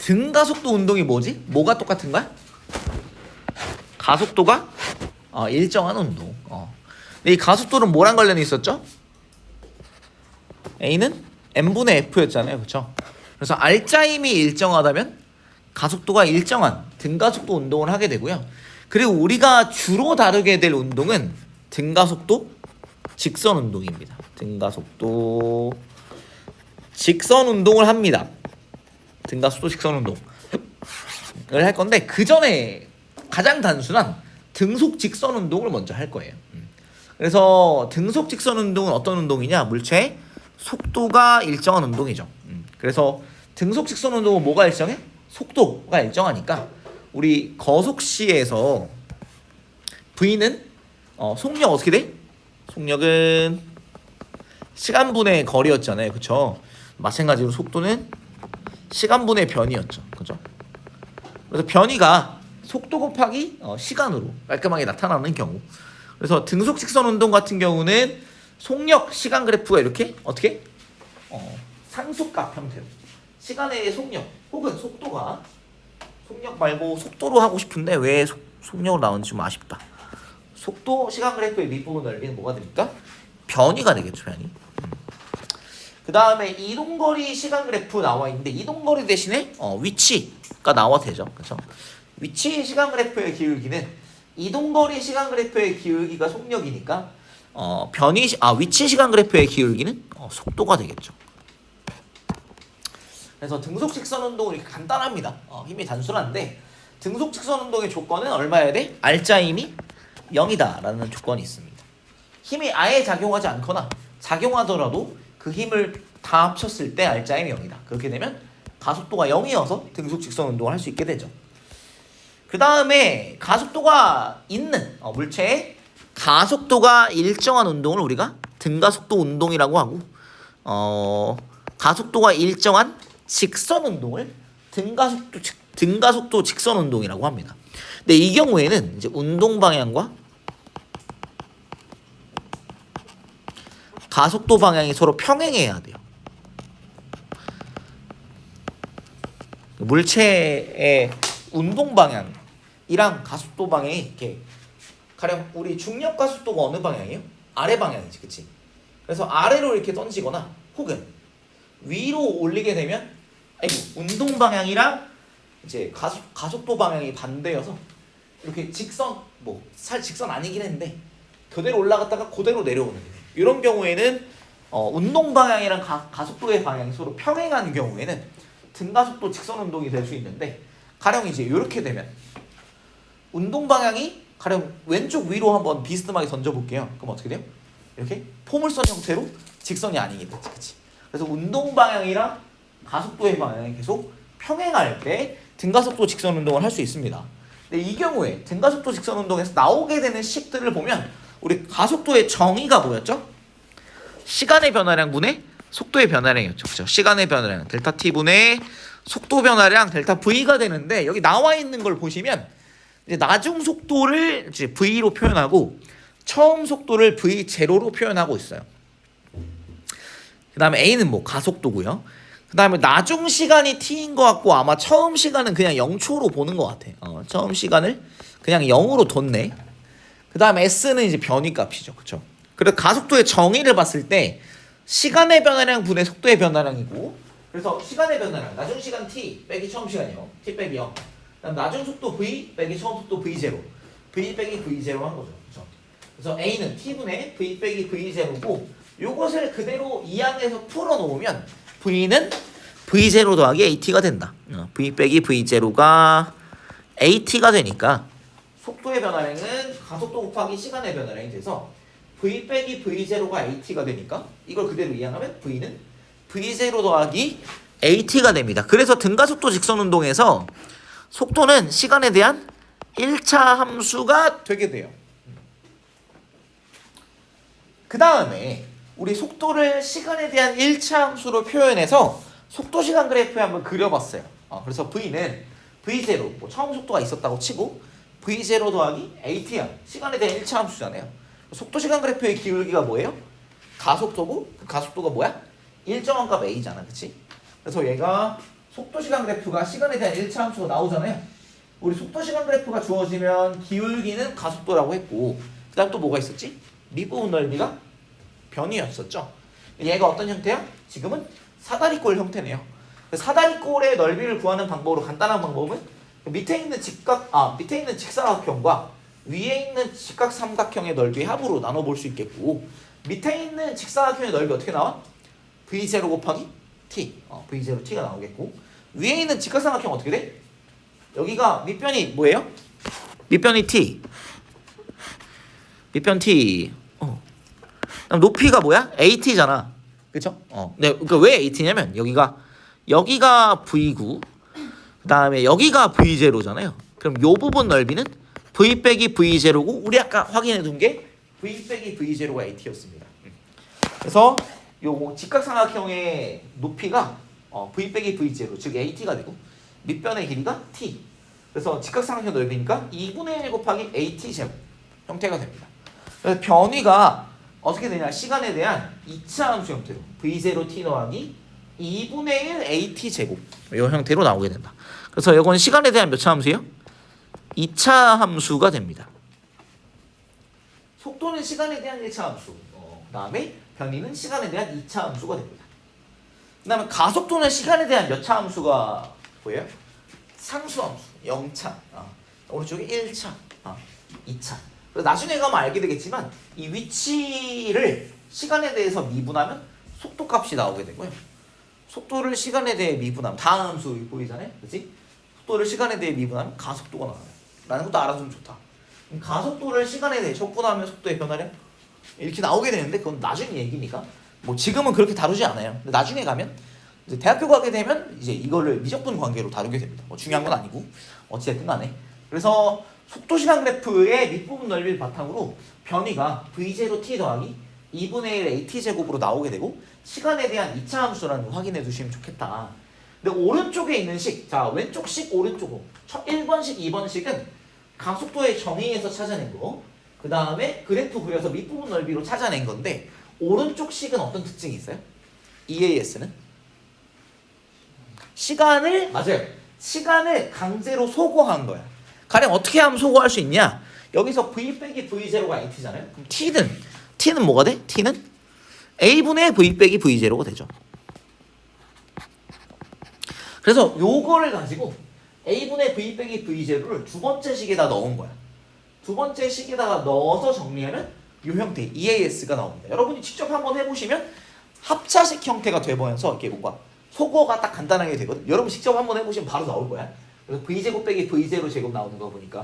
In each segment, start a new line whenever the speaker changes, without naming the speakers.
등가속도 운동이 뭐지? 뭐가 똑같은 거야? 가속도가 일정한 운동. 근데 이 가속도는 뭐랑 관련이 있었죠? A는 m분의 F였잖아요. 그쵸? 그래서 R자임이 일정하다면 가속도가 일정한 등가속도 운동을 하게 되고요. 그리고 우리가 주로 다루게 될 운동은 등가속도 직선 운동입니다. 등가속도 직선 운동을 합니다. 등가속도 직선 운동을 할 건데 그 전에 가장 단순한 등속 직선 운동을 먼저 할 거예요. 그래서 등속 직선 운동은 어떤 운동이냐? 물체의 속도가 일정한 운동이죠. 그래서 등속 직선 운동은 뭐가 일정해? 속도가 일정하니까 우리 거속시에서 V는 속력 어떻게 돼? 속력은 시간분의 거리였잖아요. 그쵸? 마찬가지로 속도는 시간분의 변이었죠. 그죠? 그래서 변이가 속도 곱하기 시간으로 깔끔하게 나타나는 경우. 그래서 등속 직선 운동 같은 경우는 속력 시간 그래프가 이렇게 어떻게? 상속각 형태로 시간의 속력 혹은 속도가 속력 말고 속도로 하고 싶은데 왜 속력으로 나오는지 좀 아쉽다. 속도 시간 그래프의 밑부분 넓이는 뭐가 됩니까? 변이가 되겠죠. 변이. 그 다음에 이동거리 시간 그래프 나와 있는데 이동거리 대신에 위치가 나와 되죠. 그렇죠? 위치 시간 그래프의 기울기는 이동거리 시간 그래프의 기울기가 속력이니까 위치 시간 그래프의 기울기는 속도가 되겠죠. 그래서 등속 직선 운동은 이렇게 간단합니다. 힘이 단순한데 등속 직선 운동의 조건은 얼마여야 돼? R자임이 0이다라는 조건이 있습니다. 힘이 아예 작용하지 않거나 작용하더라도 그 힘을 다 합쳤을 때 R자임이 0이다. 그렇게 되면 가속도가 0이어서 등속 직선 운동을 할 수 있게 되죠. 그 다음에 가속도가 있는 물체의 가속도가 일정한 운동을 우리가 등가속도 운동이라고 하고 가속도가 일정한 직선 운동을 등가속도 직선 운동이라고 합니다. 근데 이 경우에는 이제 운동 방향과 가속도 방향이 서로 평행해야 돼요. 물체의 운동 방향이랑 가속도 방향이 이렇게 가령 우리 중력 가속도가 어느 방향이에요? 아래 방향이지, 그치? 그래서 아래로 이렇게 던지거나 혹은 위로 올리게 되면 운동 방향이랑 이제 가속도 방향이 반대여서 이렇게 직선 직선 아니긴 했는데 그대로 올라갔다가 그대로 내려오는 거예요. 이런 경우에는 운동 방향이랑 가속도의 방향이 서로 평행한 경우에는 등가속도 직선 운동이 될 수 있는데 가령 이제 이렇게 되면 운동 방향이 가령 왼쪽 위로 한번 비스듬하게 던져볼게요. 그럼 어떻게 돼요? 이렇게 포물선 형태로 직선이 아니게 되지, 그치? 그래서 운동 방향이랑 가속도의 방향이 계속 평행할 때 등가속도 직선 운동을 할 수 있습니다. 근데 이 경우에 등가속도 직선 운동에서 나오게 되는 식들을 보면 우리 가속도의 정의가 뭐였죠? 시간의 변화량 분의 속도의 변화량이었죠. 그렇죠? 시간의 변화량 델타 t 분의 속도 변화량 델타 v가 되는데 여기 나와 있는 걸 보시면 이제 나중 속도를 이제 v로 표현하고 처음 속도를 v0로 표현하고 있어요. 그 다음에 a는 가속도고요. 그 다음에 나중 시간이 t인 것 같고 아마 처음 시간은 그냥 0초로 보는 것 같아. 처음 시간을 그냥 0으로 뒀네. 그 다음에 s는 이제 변이 값이죠. 그쵸? 그래서 가속도의 정의를 봤을 때 시간의 변화량 분의 속도의 변화량이고 그래서 시간의 변화량 나중 시간 t 빼기 처음 시간 0 t 빼기 0 그다음 나중 속도 v 빼기 처음 속도 v0 v 빼기 v0 한 거죠. 그쵸? 그래서 a는 t분의 v 빼기 v0고 요것을 그대로 이항에서 풀어놓으면 v는 v0 더하기 at가 된다. v 빼기 v0가 at가 되니까 속도의 변화량은 가속도 곱하기 시간의 변화량이 돼서 v 빼기 v0가 at가 되니까 이걸 그대로 이항하면 v는 v0 더하기 at가 됩니다. 그래서 등가속도 직선 운동에서 속도는 시간에 대한 1차 함수가 되게 돼요. 그 다음에 우리 속도를 시간에 대한 1차 함수로 표현해서 속도 시간 그래프에 한번 그려봤어요. 그래서 v는 v0 처음 속도가 있었다고 치고 v0 더하기 at야. 시간에 대한 1차 함수잖아요. 속도 시간 그래프의 기울기가 뭐예요? 가속도고 그 가속도가 뭐야? 일정한 값 a잖아, 그치? 그래서 얘가 속도 시간 그래프가 시간에 대한 1차 함수가 나오잖아요. 우리 속도 시간 그래프가 주어지면 기울기는 가속도라고 했고 그다음 또 뭐가 있었지? 밑부분 넓이가 변이였었죠. 얘가 어떤 형태야? 지금은 사다리꼴 형태네요. 사다리꼴의 넓이를 구하는 방법으로 간단한 방법은 밑에 있는 직사각형과 위에 있는 직각삼각형의 넓이의 합으로 나눠볼 수 있겠고 밑에 있는 직사각형의 넓이 어떻게 나와? V0 곱하기 T V0 T가 나오겠고 위에 있는 직각삼각형 어떻게 돼? 여기가 밑변이 뭐예요? 밑변이 T 밑변 T 그럼 높이가 뭐야? AT잖아 그쵸? 네, 그러니까 왜 AT냐면 여기가 V9 그 다음에 여기가 V0잖아요. 그럼 요 부분 넓이는 V 빼기 V0고 우리 아까 확인해 둔 게 V 빼기 V0가 AT였습니다. 그래서 요 직각삼각형의 높이가 V 빼기 V0 즉 AT가 되고 밑변의 길이가 T 그래서 직각삼각형 넓이니까 2분의 1 곱하기 AT 제곱 형태가 됩니다. 그래서 변위가 어떻게 되냐 시간에 대한 2차 함수 형태로 V0T 더하기 2분의 1 AT 제곱 이 형태로 나오게 된다. 그래서 이건 시간에 대한 몇 차 함수예요? 2차 함수가 됩니다. 속도는 시간에 대한 1차 함수 그 다음에 변이는 시간에 대한 2차 함수가 됩니다. 그 다음에 가속도는 시간에 대한 몇 차 함수가 보여요? 상수 함수 0차 오른쪽에 1차 2차 그래서 나중에 가면 알게 되겠지만 이 위치를 시간에 대해서 미분하면 속도 값이 나오게 되고요. 속도를 시간에 대해 미분하면 다음 함수 보이잖아요. 그렇지? 속도를 시간에 대해 미분하면 가속도가 나와요. 라는 것도 알아두면 좋다. 가속도를 시간에 대해 적분하면 속도의 변화량 이렇게 나오게 되는데 그건 나중에 얘기니까 뭐 지금은 그렇게 다루지 않아요. 근데 나중에 가면 이제 대학교 가게 되면 이제 이거를 미적분 관계로 다루게 됩니다. 뭐 중요한 건 아니고 어찌됐든 간에 그래서 속도 시간 그래프의 밑부분 넓이를 바탕으로 변이가 V0T 더하기 2분의 1 AT 제곱으로 나오게 되고 시간에 대한 2차 함수라는 걸 확인해 두시면 좋겠다. 근데 오른쪽에 있는 식, 자 왼쪽 식 오른쪽으로 1번식, 2번식은 가속도의 정의에서 찾아낸 거, 그 다음에 그래프 그려서 밑부분 넓이로 찾아낸 건데 오른쪽 식은 어떤 특징이 있어요? EAS는 시간을 강제로 소거한 거야. 가령 어떻게 하면 소거할 수 있냐? 여기서 V 빼기 V0가 AT잖아요. 그럼 T는 뭐가 돼? T는 A분의 V 빼기 V0가 되죠. 그래서 요거를 가지고 A분의 V 빼기 V0를 두 번째 식에다 넣은 거야. 두 번째 식에다가 넣어서 정리하면 요 형태 EAS가 나옵니다. 여러분이 직접 한번 해보시면 합차식 형태가 돼버려서 이렇게 뭔가 소거가 딱 간단하게 되거든. 여러분 직접 한번 해보시면 바로 나올 거야. 그래서 V제곱 빼기 V0 제곱 나오는 거 보니까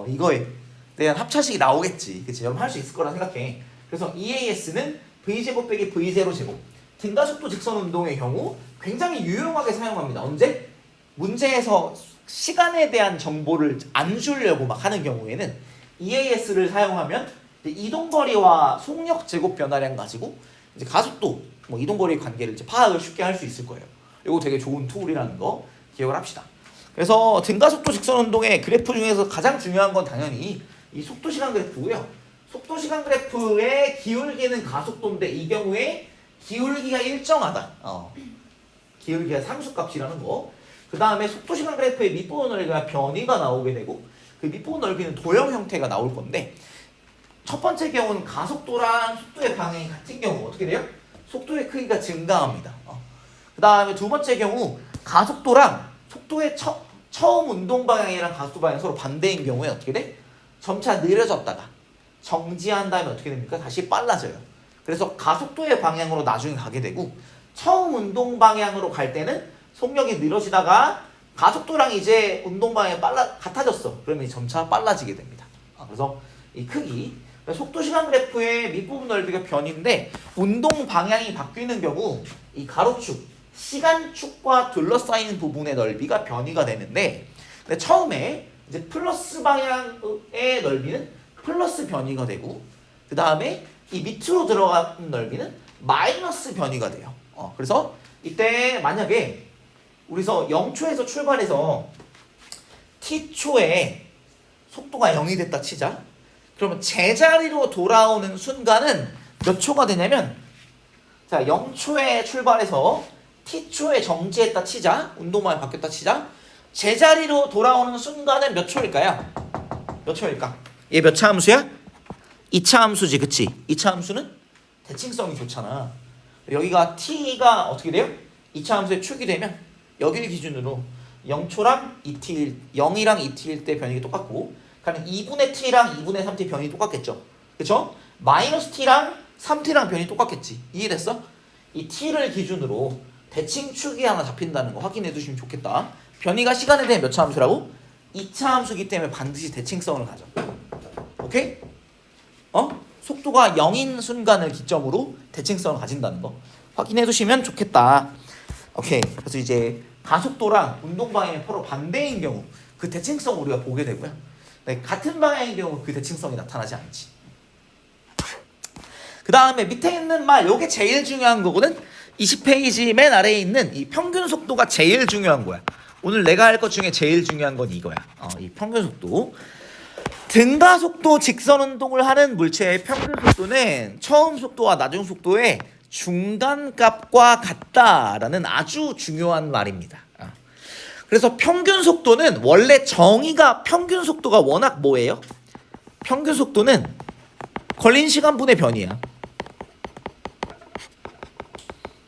이거에 대한 합차식이 나오겠지. 그치? 여러분 할 수 있을 거라 생각해. 그래서 EAS는 V제곱 빼기 V0 제곱 등가속도 직선 운동의 경우 굉장히 유용하게 사용합니다. 언제? 문제에서 시간에 대한 정보를 안 주려고 막 하는 경우에는 EAS를 사용하면 이동거리와 속력 제곱 변화량 가지고 이제 가속도 뭐 이동거리 관계를 이제 파악을 쉽게 할 수 있을 거예요. 이거 되게 좋은 툴이라는 거 기억을 합시다. 그래서 등가속도 직선 운동의 그래프 중에서 가장 중요한 건 당연히 이 속도 시간 그래프고요. 속도 시간 그래프의 기울기는 가속도인데 이 경우에 기울기가 일정하다. 기울기가 상수값이라는 거. 그 다음에 속도 시간 그래프의 밑부분 넓이가 변이가 나오게 되고 그 밑부분 넓이는 도형 형태가 나올 건데 첫 번째 경우는 가속도랑 속도의 방향이 같은 경우 어떻게 돼요? 속도의 크기가 증가합니다. 그 다음에 두 번째 경우 가속도랑 속도의 처음 운동 방향이랑 가속도 방향이 서로 반대인 경우에 어떻게 돼? 점차 느려졌다가 정지한 다음에 어떻게 됩니까? 다시 빨라져요. 그래서 가속도의 방향으로 나중에 가게 되고 처음 운동 방향으로 갈 때는 속력이 느려지다가 가속도랑 이제 운동 방향이 같아졌어. 그러면 점차 빨라지게 됩니다. 그래서 이 크기 속도 시간 그래프의 밑부분 넓이가 변인데 운동 방향이 바뀌는 경우 이 가로축 시간축과 둘러싸인 부분의 넓이가 변이가 되는데 근데 처음에 이제 플러스 방향의 넓이는 플러스 변이가 되고 그 다음에 이 밑으로 들어가는 넓이는 마이너스 변이가 돼요. 그래서 이때 만약에 우리서 0초에서 출발해서 t초에 속도가 0이 됐다 치자. 그러면 제자리로 돌아오는 순간은 몇 초가 되냐면 자 0초에 출발해서 t초에 정지했다 치자. 운동방향 바뀌었다 치자. 제자리로 돌아오는 순간은 몇 초일까요? 몇 초일까? 얘 몇 차 함수야? 2차 함수지, 그치? 2차 함수는 대칭성이 좋잖아. 여기가 t가 어떻게 돼요? 2차 함수의 축이 되면 여기를 기준으로 0초랑 2t, 0이랑 2t일 때 변이가 똑같고, 그러니까 2분의 t랑 2분의 3t 변이 똑같겠죠? 그쵸? 마이너스 t랑 3t랑 변이 똑같겠지. 이해됐어? 이 t를 기준으로 대칭축이 하나 잡힌다는 거 확인해 두시면 좋겠다. 변이가 시간에 대한 몇 차 함수라고? 2차 함수기 때문에 반드시 대칭성을 가져. 오케이? 속도가 0인 순간을 기점으로 대칭성을 가진다는 거 확인해 두시면 좋겠다. 오케이. 그래서 이제 가속도랑 운동 방향이 서로 반대인 경우 그 대칭성 우리가 보게 되고요. 네, 같은 방향인 경우 그 대칭성이 나타나지 않지. 그 다음에 밑에 있는 말, 요게 제일 중요한 거거든. 20페이지 맨 아래에 있는 이 평균 속도가 제일 중요한 거야. 오늘 내가 할 것 중에 제일 중요한 건 이거야. 이 평균 속도. 등가속도 직선 운동을 하는 물체의 평균 속도는 처음 속도와 나중 속도의 중간값과 같다라는 아주 중요한 말입니다. 그래서 평균 속도는 원래 정의가 평균 속도가 워낙 뭐예요? 평균 속도는 걸린 시간분의 변이야.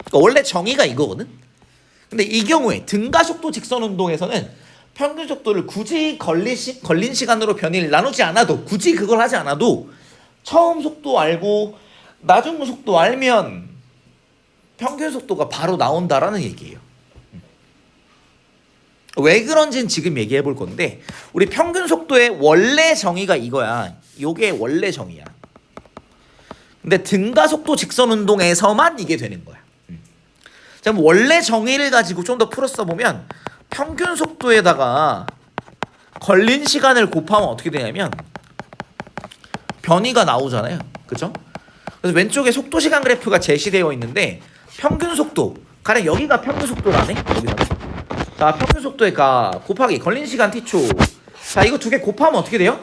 그러니까 원래 정의가 이거거든. 근데 이 경우에 등가속도 직선 운동에서는 평균 속도를 굳이 걸린 시간으로 변이를 나누지 않아도, 굳이 그걸 하지 않아도 처음 속도 알고 나중 속도 알면 평균 속도가 바로 나온다라는 얘기예요. 왜 그런지는 지금 얘기해 볼 건데, 우리 평균 속도의 원래 정의가 이거야. 요게 원래 정의야. 근데 등가속도 직선 운동에서만 이게 되는 거야. 자, 그럼 원래 정의를 가지고 좀 더 풀어 써보면 평균 속도에다가 걸린 시간을 곱하면 어떻게 되냐면 변이가 나오잖아요. 그죠? 그래서 왼쪽에 속도 시간 그래프가 제시되어 있는데 평균 속도, 가령 여기가 평균 속도라네. 여기다가. 자, 평균 속도에 곱하기 걸린 시간 t초. 자, 이거 두 개 곱하면 어떻게 돼요?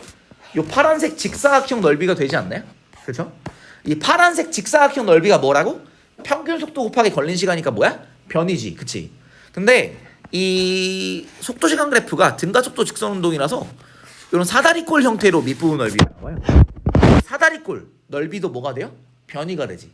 요 파란색 직사각형 넓이가 되지 않나요? 그죠? 이 파란색 직사각형 넓이가 뭐라고? 평균 속도 곱하기 걸린 시간이니까 뭐야? 변이지. 그치? 근데 이 속도 시간 그래프가 등가속도 직선 운동이라서 이런 사다리꼴 형태로 밑부분 넓이가 나와요. 사다리꼴 넓이도 뭐가 돼요? 변이가 되지.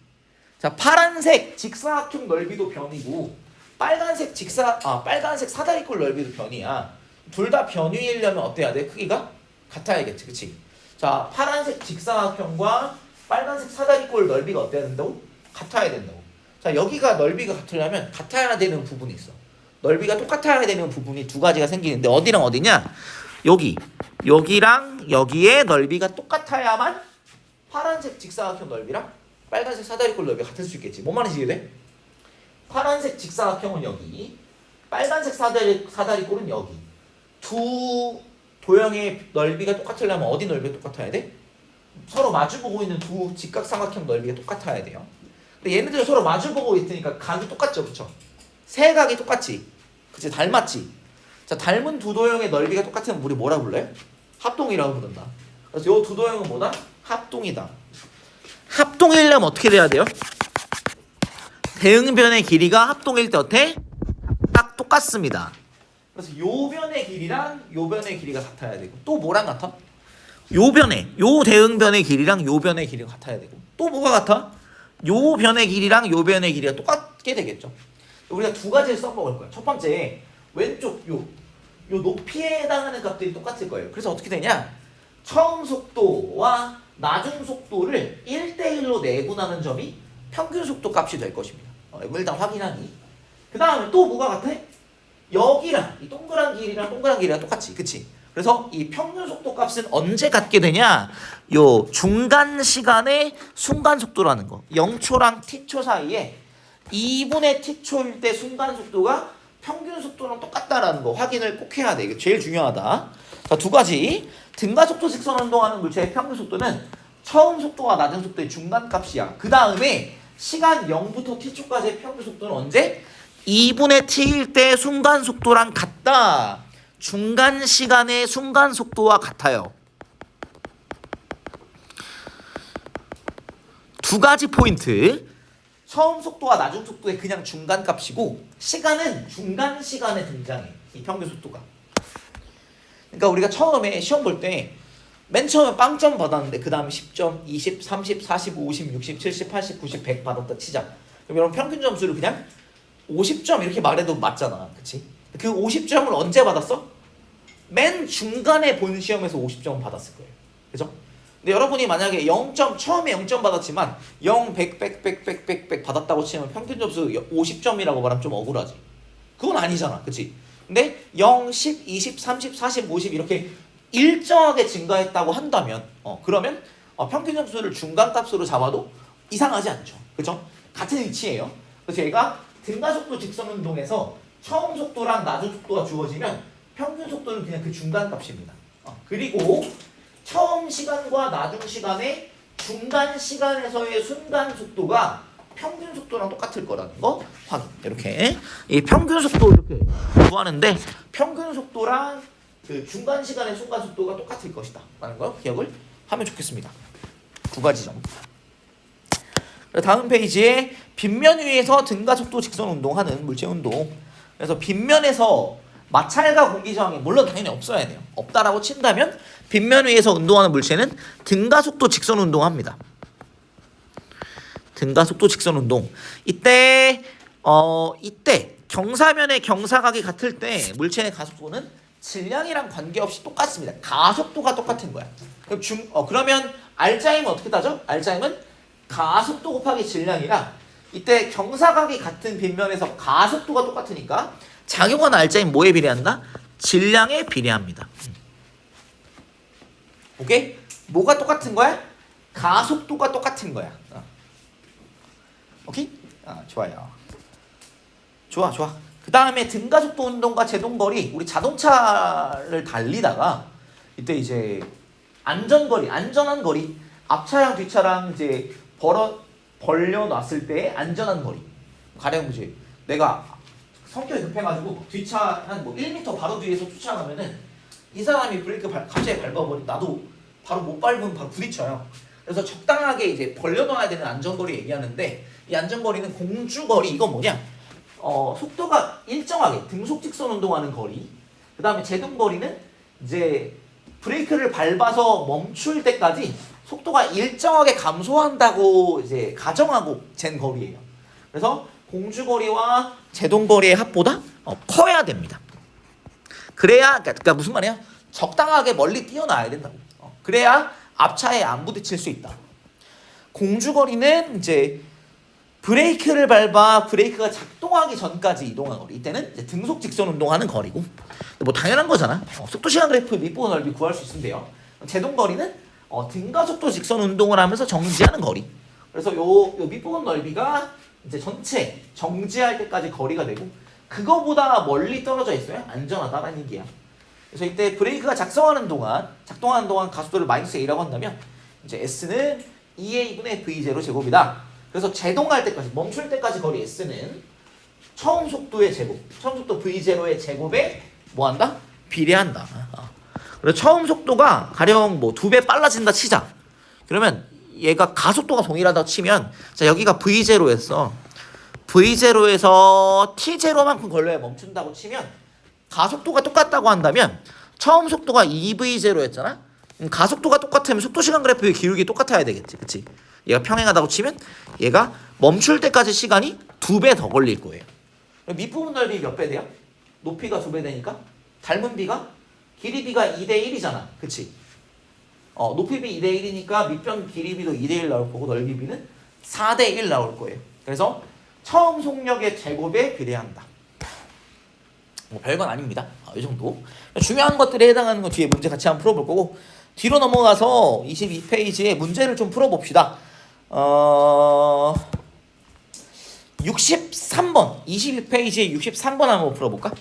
자, 파란색 직사각형 넓이도 변이고 빨간색 사다리꼴 넓이도 변이야. 둘 다 변이이려면 어때야 돼? 크기가 같아야겠지. 그치? 자, 파란색 직사각형과 빨간색 사다리꼴 넓이가 어때야 된다고? 같아야 된다고. 자, 여기가 넓이가 같으려면 같아야 되는 부분이 있어. 넓이가 똑같아야 되는 부분이 두 가지가 생기는데 어디랑 어디냐? 여기랑 여기의 넓이가 똑같아야만 파란색 직사각형 넓이랑 빨간색 사다리꼴 넓이가 같을 수 있겠지. 뭔 말인지 이해돼? 파란색 직사각형은 여기, 빨간색 사다리꼴은 여기. 두 도형의 넓이가 똑같으려면 어디 넓이가 똑같아야 돼? 서로 마주보고 있는 두 직각삼각형 넓이가 똑같아야 돼요. 근데 얘네들 서로 마주보고 있으니까 각이 똑같죠, 그쵸? 세 각이 똑같지, 그치? 닮았지. 자, 닮은 두 도형의 넓이가 똑같으면 우리 뭐라 불러요? 합동이라고 부른다. 그래서 요 두 도형은 뭐다? 합동이다. 합동이려면 어떻게 돼야 돼요? 대응변의 길이가 합동일 때 어때? 딱 똑같습니다. 그래서 요 변의 길이랑 요 변의 길이가 같아야 되고, 또 뭐랑 같아? 요 대응변의 길이랑 요 변의 길이가 같아야 되고, 또 뭐가 같아? 요 변의 길이랑 요 변의 길이가 똑같게 되겠죠. 우리가 두 가지를 써먹을 거야. 첫 번째, 왼쪽 요 높이에 해당하는 값들이 똑같을 거예요. 그래서 어떻게 되냐? 처음 속도와 나중 속도를 1대1로 내분하는 점이 평균 속도 값이 될 것입니다. 일단 확인하기. 그 다음에 또 뭐가 같아? 여기랑 이 동그란 길이랑 똑같이, 그치? 그래서 이 평균 속도 값은 언제 같게 되냐? 요 중간 시간의 순간 속도라는 거. 0초랑 t초 사이에 2분의 t초일 때 순간 속도가 평균 속도랑 똑같다라는 거 확인을 꼭 해야 돼. 이게 제일 중요하다. 자, 두 가지. 등가속도 직선 운동하는 물체의 평균 속도는 처음 속도와 낮은 속도의 중간 값이야. 그 다음에 시간 0부터 t초까지의 평균 속도는 언제? 2분의 t일 때 순간 속도랑 같다. 중간 시간의 순간 속도와 같아요. 두 가지 포인트. 처음 속도와 나중 속도의 그냥 중간 값이고 시간은 중간 시간에 등장해. 이 평균 속도가. 그러니까 우리가 처음에 시험 볼 때 맨 처음에 빵점 받았는데 그 다음에 10점, 20, 30, 40, 50, 60, 70, 80, 90, 100 받았다 치자. 그럼 여러분 평균 점수를 그냥 50점 이렇게 말해도 맞잖아. 그치? 그 50점을 언제 받았어? 맨 중간에 본 시험에서 50점 받았을 거예요. 그죠? 근데 여러분이 만약에 0점, 처음에 0점 받았지만 0, 100, 100, 100, 100, 100, 100 받았다고 치면 평균 점수 50점이라고 말하면 좀 억울하지. 그건 아니잖아. 그치? 근데 0, 10, 20, 30, 40, 50 이렇게 일정하게 증가했다고 한다면 그러면 평균 점수를 중간값으로 잡아도 이상하지 않죠. 그죠? 같은 위치예요. 그래서 얘가 등가속도 직선운동에서 처음 속도랑 나중 속도가 주어지면 평균 속도는 그냥 그 중간값입니다. 그리고 처음 시간과 나중 시간의 중간 시간에서의 순간 속도가 평균 속도랑 똑같을 거라는 거 확인. 이렇게 이 평균 속도 이렇게 구하는데 평균 속도랑 그 중간 시간의 순간 속도가 똑같을 것이다 라는 걸 기억을 하면 좋겠습니다. 두 가지 점. 다음 페이지에 빗면 위에서 등가속도 직선 운동하는 물체 운동. 그래서 빗면에서 마찰과 공기 저항이 물론 당연히 없어야 돼요. 없다라고 친다면 빗면 위에서 운동하는 물체는 등가속도 직선 운동합니다. 등가속도 직선 운동. 이때 경사면의 경사각이 같을 때 물체의 가속도는 질량이랑 관계없이 똑같습니다. 가속도가 똑같은 거야. 그러면 R자임은 어떻게 따져? R자임은 가속도 곱하기 질량이라 이때 경사각이 같은 빗면에서 가속도가 똑같으니까 작용하는 R자임 뭐에 비례한다? 질량에 비례합니다. 오케이? 뭐가 똑같은 거야? 가속도가 똑같은 거야. 오케이? 좋아요. 좋아. 그 다음에 등가속도 운동과 제동거리. 우리 자동차를 달리다가 이때 이제 안전한 거리. 앞차랑 뒤차랑 이제 벌려놨을 때 안전한 거리. 가령 이제 내가 성격이 급해가지고 뒷차 한 뭐 1m 바로 뒤에서 쫓아가면은 이 사람이 브레이크 갑자기 밟아버리면 나도 바로 못 밟으면 바로 부딪혀요. 그래서 적당하게 이제 벌려놔야 되는 안전거리 얘기하는데 이 안전거리는 공주거리. 이건 뭐냐? 속도가 일정하게 등속 직선 운동하는 거리. 그 다음에 제동거리는 이제 브레이크를 밟아서 멈출 때까지 속도가 일정하게 감소한다고 이제 가정하고 잰 거리예요. 그래서 공주거리와 제동거리의 합보다 커야 됩니다. 그래야 그러니까 무슨 말이야? 적당하게 멀리 뛰어나야 된다고. 그래야 앞차에 안 부딪힐 수 있다. 공주거리는 이제 브레이크를 밟아 브레이크가 작동하기 전까지 이동한 거리. 이때는 이제 등속 직선 운동하는 거리고. 뭐 당연한 거잖아. 속도 시간 그래프 밑부분 넓이 구할 수 있으면 돼요. 제동거리는 등가속도 직선 운동을 하면서 정지하는 거리. 그래서 요 밑부분 넓이가 이제 전체 정지할 때까지 거리가 되고 그거보다 멀리 떨어져 있어요. 안전하다라는 얘기야. 그래서 이때 브레이크가 작동하는 동안 가속도를 마이너스 A라고 한다면 이제 S는 2A분의 V0 제곱이다. 그래서 제동할 때까지 멈출 때까지 거리 S는 처음 속도의 제곱, 처음 속도 V0의 제곱에 뭐한다? 비례한다. 그래서 처음 속도가 가령 뭐 2배 빨라진다 치자. 그러면 얘가 가속도가 동일하다고 치면 자 여기가 V0에서 T0만큼 걸려야 멈춘다고 치면 가속도가 똑같다고 한다면 처음 속도가 2V0였잖아. 가속도가 똑같으면 속도 시간 그래프의 기울기 똑같아야 되겠지. 그치? 얘가 평행하다고 치면 얘가 멈출 때까지 시간이 2배 더 걸릴 거예요. 밑부분 넓이 몇 배 돼요? 높이가 2배 되니까 닮은 비가 길이 비가 2대1이잖아. 그치? 높이 비 2대1이니까 밑변 길이 비도 2대1 나올 거고 넓이 비는 4대1 나올 거예요. 그래서 처음 속력의 제곱에 비례한다. 뭐 별건 아닙니다. 이 정도. 중요한 것들에 해당하는 거 뒤에 문제 같이 한번 풀어볼 거고 뒤로 넘어가서 22페이지에 문제를 좀 풀어봅시다. 63번 22페이지에 63번 한번 풀어볼까?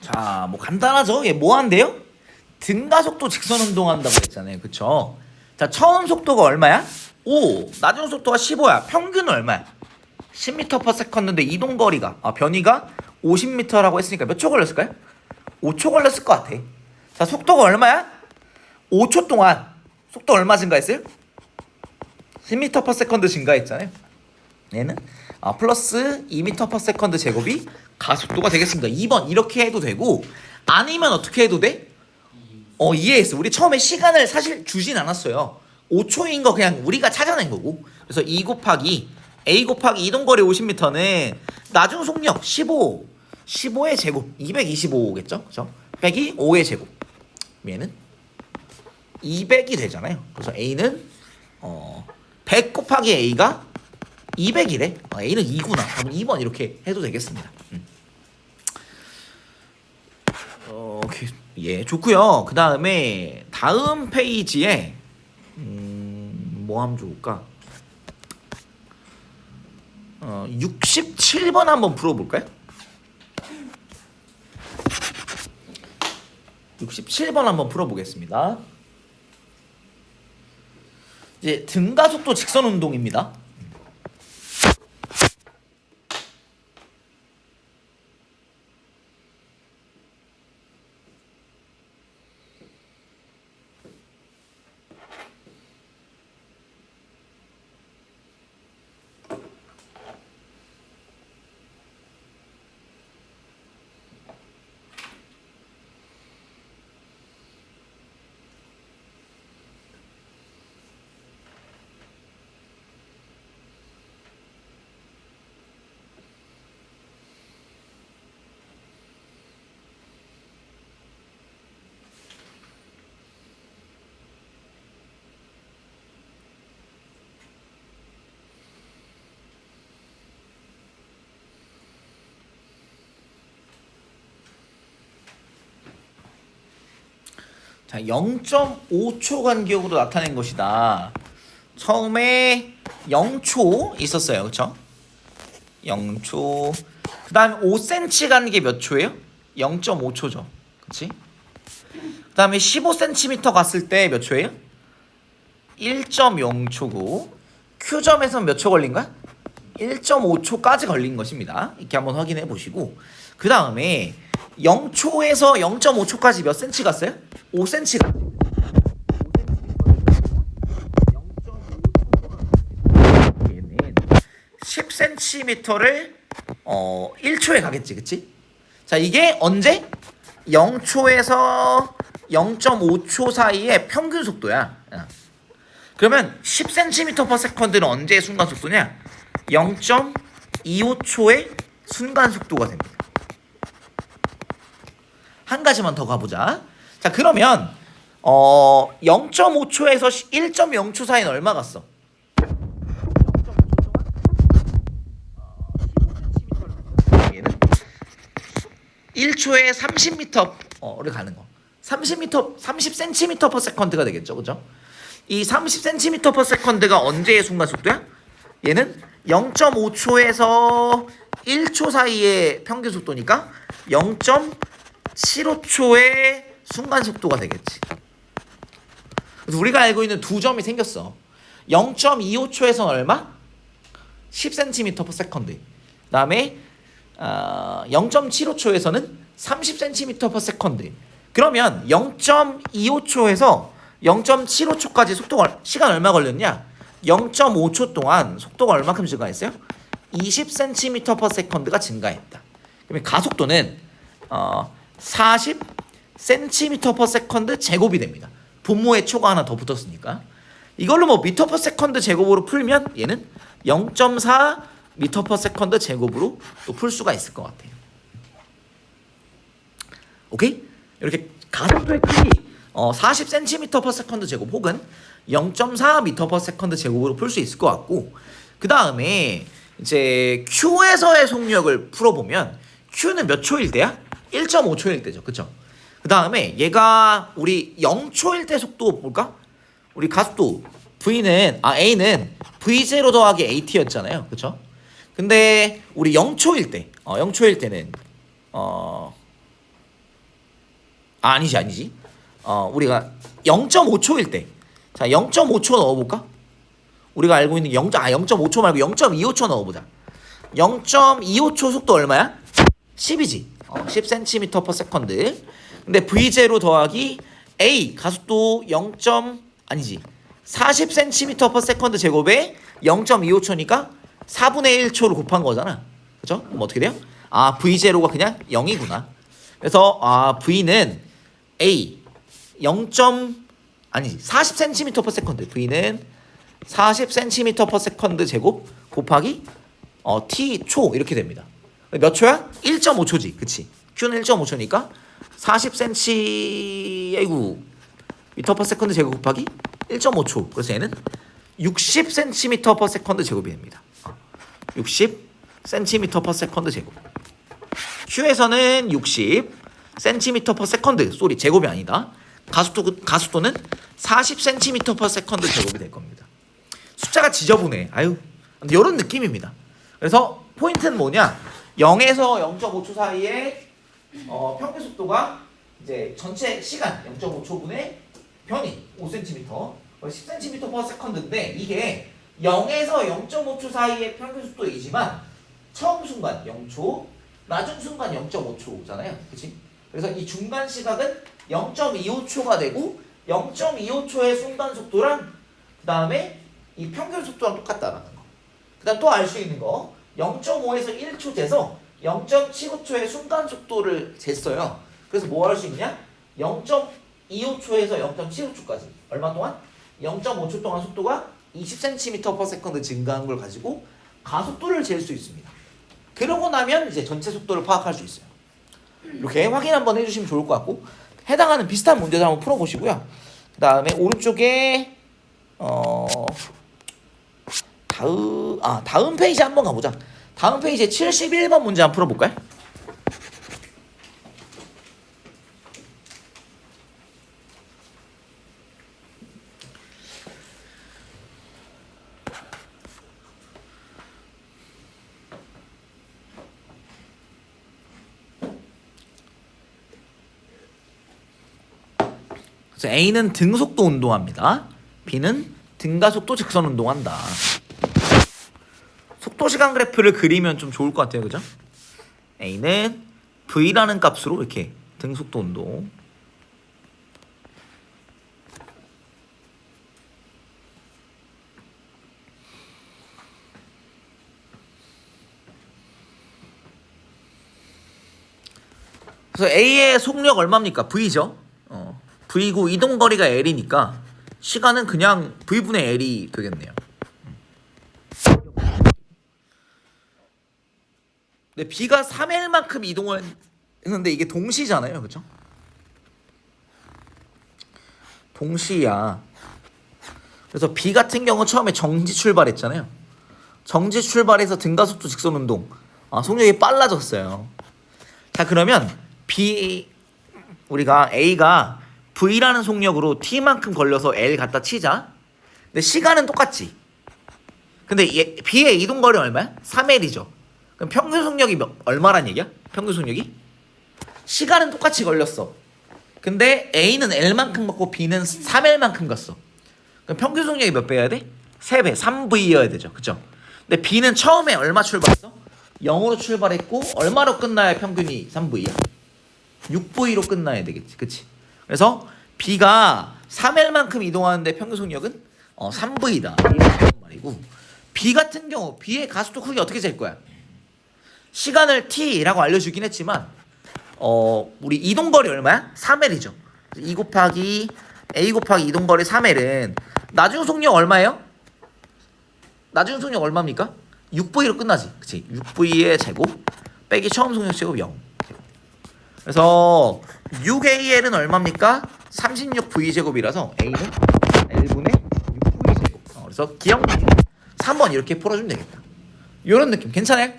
자, 뭐 간단하죠? 얘 뭐 한대요? 등가속도 직선 운동한다고 했잖아요. 그쵸? 자, 처음 속도가 얼마야? 5. 나중 속도가 15야. 평균은 얼마야? 10m/s인데 이동 거리가 변이가 50m라고 했으니까 몇 초 걸렸을까요? 5초 걸렸을 것 같아. 자, 속도가 얼마야? 5초 동안 속도 얼마 증가했어요? 10m/s 증가했잖아요. 얘는 플러스 2m/s 제곱이 가속도가 되겠습니다. 2번 이렇게 해도 되고, 아니면 어떻게 해도 돼? 이해했어. 우리 처음에 시간을 사실 주진 않았어요. 5초인 거 그냥 우리가 찾아낸 거고. 그래서 2 곱하기 a 곱하기 이동거리 50m는 나중 속력 15의 제곱 225겠죠? 그죠? 빼기 5의 제곱. 얘는 200이 되잖아요. 그래서 a는 100 곱하기 a가 200이래. a는 2구나. 그럼 2번 이렇게 해도 되겠습니다. 오케이. 예, 좋고요. 그 다음에 다음 페이지에 뭐 하면 좋을까? 67번 한번 풀어볼까요? 67번 한번 풀어보겠습니다. 이제 등가속도 직선 운동입니다. 자, 0.5초 간격으로 나타낸 것이다. 처음에 0초 있었어요. 그쵸? 0초. 그 다음에 5cm 가는 게 몇 초예요? 0.5초죠. 그치? 그 다음에 15cm 갔을 때 몇 초예요? 1.0초고 Q점에서 몇 초 걸린 거야? 1.5초까지 걸린 것입니다. 이렇게 한번 확인해 보시고, 그 다음에 0초에서 0.5초까지 몇 cm 갔어요? 5cm 갔어요. 10cm를 1초에 가겠지, 그치? 자, 이게 언제? 0초에서 0.5초 사이의 평균 속도야. 그러면 10cm/s는 언제의 순간 속도냐? 0.25초의 순간 속도가 됩니다. 한 가지만 더 가보자. 자, 그러면 0.5초에서 1.0초 사이는 얼마 갔어? 1초에 30m를 가는 거. 30cm/s가 되겠죠. 그죠? 이 30cm/s가 언제의 순간 속도야? 얘는 0.5초에서 1초 사이의 평균 속도니까 0.75초의 순간 속도가 되겠지. 그래서 우리가 알고 있는 두 점이 생겼어. 0.25초에서는 얼마? 10cm/s. 그 다음에 0.75초에서는 30cm/s. 그러면 0.25초에서 0.75초까지 속도가 시간 얼마 걸렸냐? 0.5초 동안 속도가 얼마큼 증가했어요? 20cm/s가 증가했다. 그러면 가속도는 40cm/s 제곱이 됩니다. 분모에 초가 하나 더 붙었으니까. 이걸로 뭐 m/s 제곱으로 풀면 얘는 0.4m/s 제곱으로 또 풀 수가 있을 것 같아요. 오케이? 이렇게 가속도의 크기 40cm/s 제곱 혹은 0.4m/s 제곱으로 풀 수 있을 것 같고, 그 다음에 이제 Q에서의 속력을 풀어보면 Q는 몇 초일 때야? 1.5초일 때죠. 그쵸? 그 다음에 얘가 우리 0초일 때 속도 볼까? 우리 가속도 A는 V0 더하기 AT였잖아요. 그쵸? 근데 우리 0초일 때 0초일 때는 아니지. 우리가 0.5초일 때. 자, 0.5초 넣어볼까? 우리가 알고 있는 0.5초 말고 0.25초 넣어보자. 0.25초 속도 얼마야? 10이지. 10cm/s. 근데 V0 더하기 A 가속도 40cm/s 제곱에 0.25초니까 4분의 1초를 곱한 거잖아. 그죠? 그럼 어떻게 돼요? V0가 그냥 0이구나. 그래서 V는 A 40cm/s. V는 40cm/s 제곱 곱하기 T초 이렇게 됩니다. 몇 초야? 1.5초지. 그치? Q는 1.5초니까 40cm m/s 제곱 곱하기 1.5초. 그래서 얘는 60cm/s 제곱이 됩니다. 60cm/s 제곱. Q에서는 60cm/s 제곱이 아니다. 가속도는 40cm/s 제곱이 될 겁니다. 숫자가 지저분해. 이런 느낌입니다. 그래서 포인트는 뭐냐? 0에서 0.5초 사이에 평균 속도가 이제 전체 시간 0.5초분의 변이 5cm, 10cm/s인데 이게 0에서 0.5초 사이의 평균 속도이지만 처음 순간 0초, 나중 순간 0.5초잖아요. 그치? 그래서 이 중간 시각은 0.25초가 되고 0.25초의 순간 속도랑 그 다음에 이 평균 속도랑 똑같다라는 거. 그 다음 또 알 수 있는 거 0.5에서 1초 재서 0.75초의 순간 속도를 쟀어요. 그래서 뭐 할 수 있냐? 0.25초에서 0.75초까지 얼마 동안? 0.5초 동안 속도가 20cm/s 증가한 걸 가지고 가속도를 잴 수 있습니다. 그러고 나면 이제 전체 속도를 파악할 수 있어요. 이렇게 확인 한번 해주시면 좋을 것 같고 해당하는 비슷한 문제들 한번 풀어보시고요. 그 다음에 오른쪽에 다음 페이지 한번 가보자. 다음 페이지에 71번 문제 한번 풀어볼까요? 그래서 A는 등속도 운동합니다. B는 등가속도 직선 운동한다. 속도시간 그래프를 그리면 좀 좋을 것 같아요. 그죠? A는 V라는 값으로 이렇게 등속도 운동. 그래서 A의 속력 얼마입니까? V죠. V고 이동거리가 L이니까 시간은 그냥 V분의 L이 되겠네요. 근데 B가 3L만큼 이동을 했는데 이게 동시잖아요. 그죠? 동시야. 그래서 B 같은 경우 처음에 정지 출발했잖아요. 정지 출발해서 등가속도 직선 운동. 속력이 빨라졌어요. 자, 그러면 우리가 A가 V라는 속력으로 T만큼 걸려서 L 갖다 치자. 근데 시간은 똑같지. 근데 B의 이동거리 얼마야? 3L이죠. 그럼 평균 속력이 얼마란 얘기야? 평균 속력이? 시간은 똑같이 걸렸어. 근데 A는 L만큼 갔고 B는 3L만큼 갔어. 그럼 평균 속력이 몇 배여야 돼? 3배, 3V여야 되죠. 그쵸? 근데 B는 처음에 얼마 출발했어? 0으로 출발했고 얼마로 끝나야 평균이 3V야? 6V로 끝나야 되겠지. 그치? 그래서 B가 3L만큼 이동하는데 평균 속력은 3V다. 이런 말이고 B 같은 경우 B의 가속도 크기 어떻게 잴 거야? 시간을 T라고 알려주긴 했지만 우리 이동거리 얼마야? 3L이죠. 2 곱하기 A 곱하기 이동거리 3L은 나중 속력 얼마예요? 나중 속력 얼마입니까? 6V로 끝나지. 그치? 6V의 제곱 빼기 처음 속력 제곱 0. 그래서 6AL은 얼마입니까? 36V제곱이라서 A는 L분의 6V제곱. 그래서 기억력 3번 이렇게 풀어주면 되겠다. 이런 느낌 괜찮아요?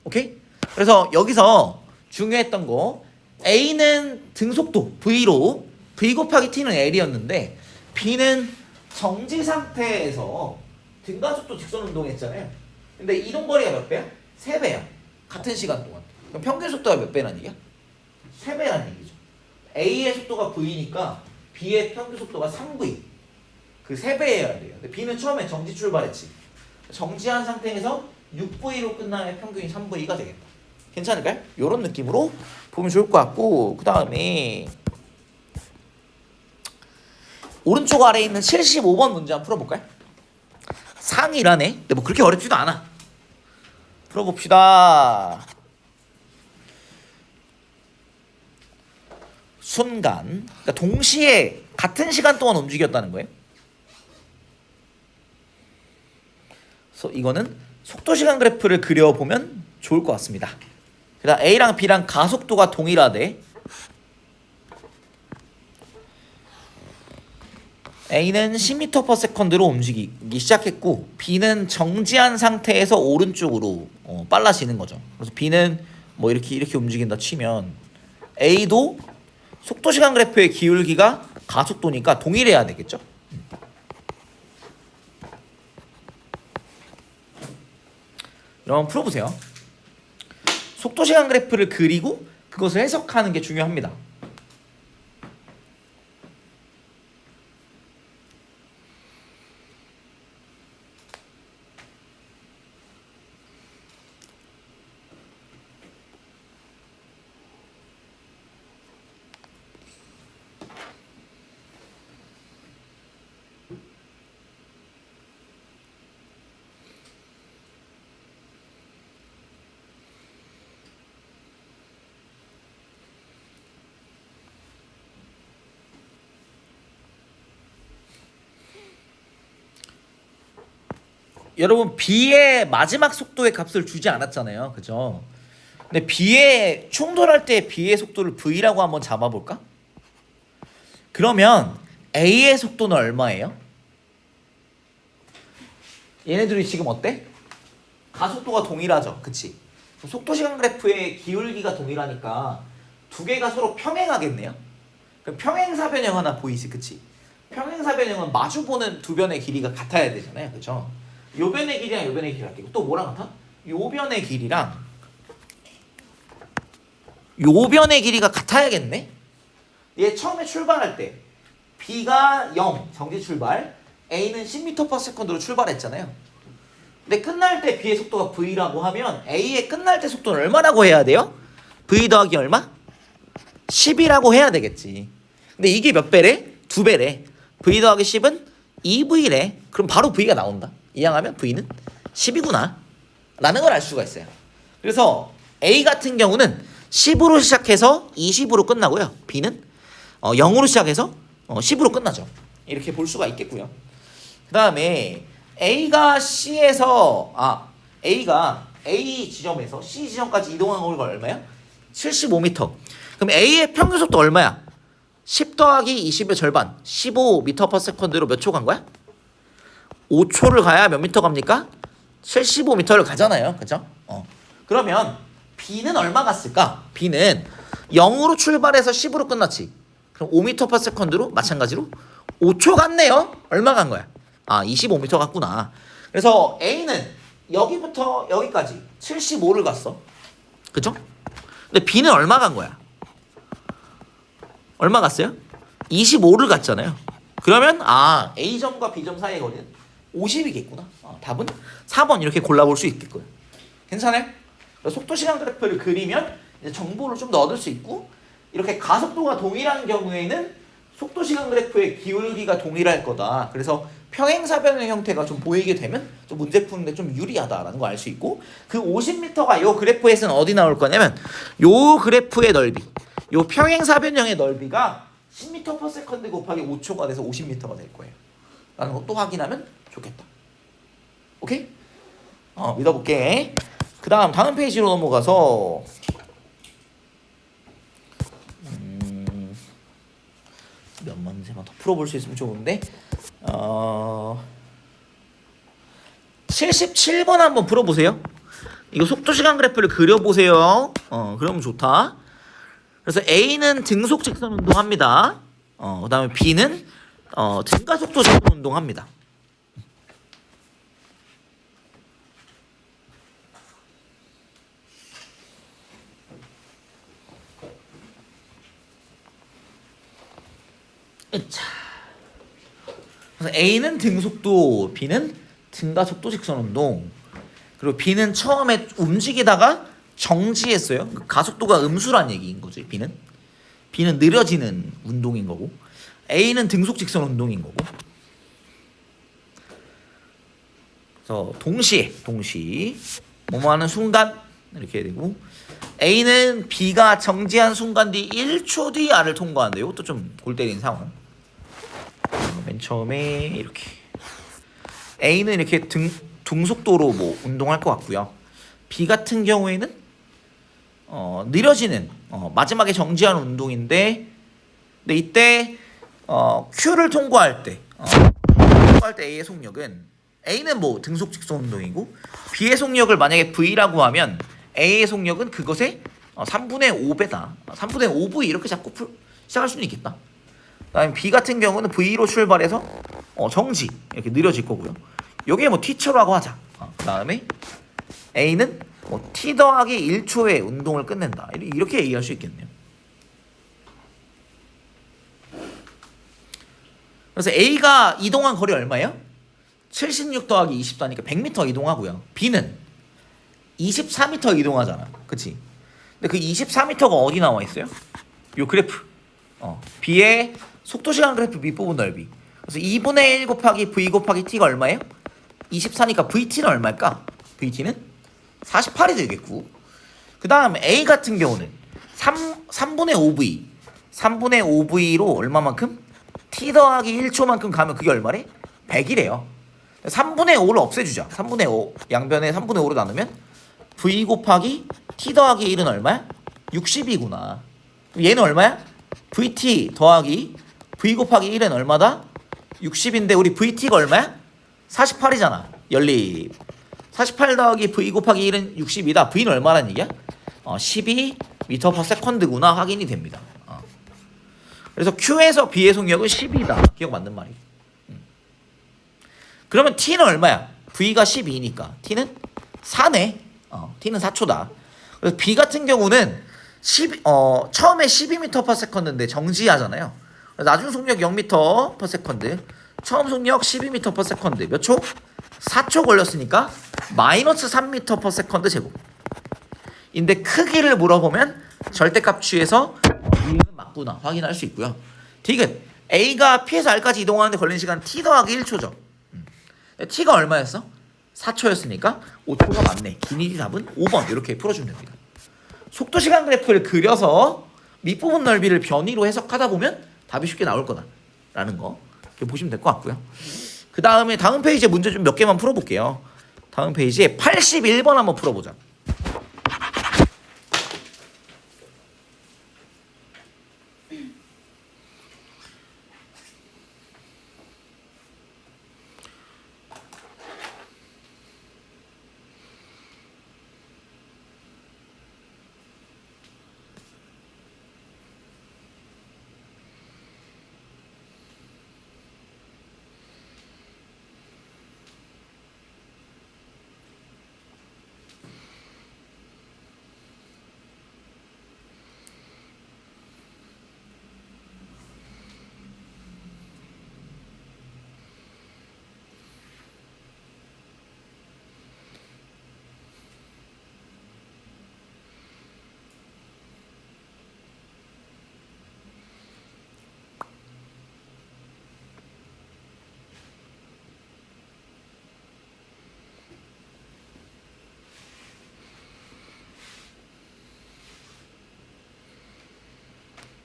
오케이? 그래서 여기서 중요했던 거 A는 등속도 V로 V 곱하기 T는 L이었는데 B는 정지 상태에서 등가속도 직선 운동했잖아요. 근데 이동거리가 몇 배야? 3배야. 같은 시간 동안. 그럼 평균 속도가 몇 배란 얘기야? 3배란 얘기죠. A의 속도가 V니까 B의 평균 속도가 3V. 그 3배여야 돼요. 근데 B는 처음에 정지 출발했지. 정지한 상태에서 6V로 끝나면 평균이 3V가 되겠다. 괜찮을까요? 이런 느낌으로 보면 좋을 것 같고, 그 다음에 오른쪽 아래에 있는 75번 문제 한번 풀어볼까요? 상이라네. 근데 뭐 그렇게 어렵지도 않아. 풀어봅시다. 순간, 그러니까 동시에 같은 시간 동안 움직였다는 거예요. 그래서 이거는 속도 시간 그래프를 그려보면 좋을 것 같습니다. 그다음 A랑 B랑 가속도가 동일하되 A는 10m/s로 움직이기 시작했고 B는 정지한 상태에서 오른쪽으로 빨라지는 거죠. 그래서 B는 뭐 이렇게 움직인다 치면 A도 속도 시간 그래프의 기울기가 가속도니까 동일해야 되겠죠. 여러분 풀어보세요. 속도 시간 그래프를 그리고 그것을 해석하는 게 중요합니다. 여러분 B의 마지막 속도의 값을 주지 않았잖아요. 그죠? 근데 B의 충돌할 때 B의 속도를 V라고 한번 잡아볼까? 그러면 A의 속도는 얼마예요? 얘네들이 지금 어때? 가속도가 동일하죠. 그치? 속도시간 그래프의 기울기가 동일하니까 두 개가 서로 평행하겠네요. 그럼 평행사변형 하나 보이지? 그치? 평행사변형은 마주보는 두 변의 길이가 같아야 되잖아요. 그쵸? 요 변의 길이랑 요 변의 길이가 같고 또 뭐랑 같아? 요 변의 길이랑 요 변의 길이가 같아야겠네? 얘 처음에 출발할 때 B가 0 정지 출발, A는 10m/s로 출발했잖아요. 근데 끝날 때 B의 속도가 V라고 하면 A의 끝날 때 속도는 얼마라고 해야 돼요? V 더하기 얼마? 10이라고 해야 되겠지. 근데 이게 몇 배래? 2배래. V 더하기 10은 2V래. 그럼 바로 V가 나온다. 이항하면 V는 10이구나 라는 걸 알 수가 있어요. 그래서 A 같은 경우는 10으로 시작해서 20으로 끝나고요. B는 0으로 시작해서 10으로 끝나죠. 이렇게 볼 수가 있겠고요. 그 다음에 A가 A가 A 지점에서 C 지점까지 이동한 거리가 얼마야? 75m. 그럼 A의 평균 속도 얼마야? 10 더하기 20의 절반 15m/s로 몇 초 간 거야? 5초를 가야 몇 미터 갑니까? 75m를 가잖아요. 그죠? 그러면 B는 얼마 갔을까? B는 0으로 출발해서 10으로 끝났지. 그럼 5m/s로 마찬가지로 5초 갔네요. 얼마 간 거야? 25m 갔구나. 그래서 A는 여기부터 여기까지 75를 갔어. 그죠? 근데 B는 얼마 간 거야? 얼마 갔어요? 25를 갔잖아요. 그러면 A점과 B점 사이의 거리는 50이겠구나. 답은 4번 이렇게 골라볼 수 있겠고요. 괜찮아요? 속도시간 그래프를 그리면 이제 정보를 좀 더 얻을 수 있고, 이렇게 가속도가 동일한 경우에는 속도시간 그래프의 기울기가 동일할 거다. 그래서 평행사변의 형태가 좀 보이게 되면 좀 문제 푸는데 좀 유리하다라는 거 알 수 있고, 그 50m가 요 그래프에서는 어디 나올 거냐면 요 그래프의 넓이, 요 평행사변형의 넓이가 10m/s 곱하기 5초가 돼서 50m가 될 거예요. 라는 거 또 확인하면 좋겠다. 오케이? 믿어볼게. 그 다음 페이지로 넘어가서 몇 문제만 더 풀어볼 수 있으면 좋은데 77번 한번 풀어보세요. 이거 속도시간 그래프를 그려보세요. 그러면 좋다. 그래서 A는 등속 직선 운동합니다. 그 다음에 B는 등가속도 직선 운동합니다. 자, 그래서 A는 등속도, B는 등가속도 직선운동. 그리고 B는 처음에 움직이다가 정지했어요. 가속도가 음수란 얘기인 거지. B는 느려지는 운동인 거고, A는 등속 직선 운동인 거고. 그래서 동시 뭐뭐 하는 순간 이렇게 되고, A는 B가 정지한 순간 뒤 1초 뒤 R을 통과한대요. 이것도 좀 골 때린 상황. 맨 처음에 이렇게 A는 이렇게 등속도로 뭐 운동할 것 같고요. B 같은 경우에는 느려지는 마지막에 정지하는 운동인데, 근데 이때 Q를 통과할 때 A의 속력은, A는 뭐 등속 직선 운동이고 B의 속력을 만약에 V라고 하면 A의 속력은 그것의 3분의 5배다. 3분의 5V 이렇게 잡고 시작할 수는 있겠다. 그다음에 B 같은 경우는 V로 출발해서 정지 이렇게 느려질 거고요. 여기에 뭐 T초라고 하자. 그다음에 A는 뭐 T 더하기 1초의 운동을 끝낸다. 이렇게 얘기할 수 있겠네요. 그래서 A가 이동한 거리 얼마예요? 76 더하기 24니까 100m 이동하고요. B는 24m 이동하잖아. 그치? 근데 그 24m가 어디 나와 있어요? 요 그래프. B의 속도시간 그래프 밑부분 넓이. 그래서 2분의 1 곱하기 V 곱하기 T가 얼마예요? 24니까 VT는 얼마일까? VT는 48이 되겠고, 그 다음 A 같은 경우는 3분의 5V 3분의 5V로 얼마만큼? T 더하기 1초만큼 가면 그게 얼마래? 100이래요 3분의 5를 없애주자. 3분의 5 양변에 3분의 5로 나누면 V 곱하기 T 더하기 1은 얼마야? 60이구나. 얘는 얼마야? VT 더하기 V 곱하기 1은 얼마다? 60인데 우리 VT가 얼마야? 48이잖아. 연립 48 더하기 V 곱하기 1은 60이다. V는 얼마라는 얘기야? 12m/s구나 확인이 됩니다. 그래서 Q에서 B의 속력은 10이다. 기억 맞는 말이죠. 그러면 T는 얼마야? V가 12니까 T는 4네. T는 4초다. 그래서 B 같은 경우는 처음에 12m/s인데 정지하잖아요. 나중 속력 0m/s. 처음 속력 12m/s. 몇 초? 4초 걸렸으니까 마이너스 3m/s 제곱. 인데 크기를 물어보면 절대값 취해서 B는 맞구나 확인할 수 있고요. 디귿 A가 P에서 R까지 이동하는데 걸린 시간 T 더하기 1초죠. T가 얼마였어? 4초였으니까 5초가 맞네. 기니디 답은 5번. 이렇게 풀어주면 됩니다. 속도시간 그래프를 그려서 밑부분 넓이를 변위로 해석하다 보면 답이 쉽게 나올 거다라는 거 이렇게 보시면 될 것 같고요. 그 다음에 다음 페이지에 문제 좀 몇 개만 풀어볼게요. 다음 페이지에 81번 한번 풀어보자.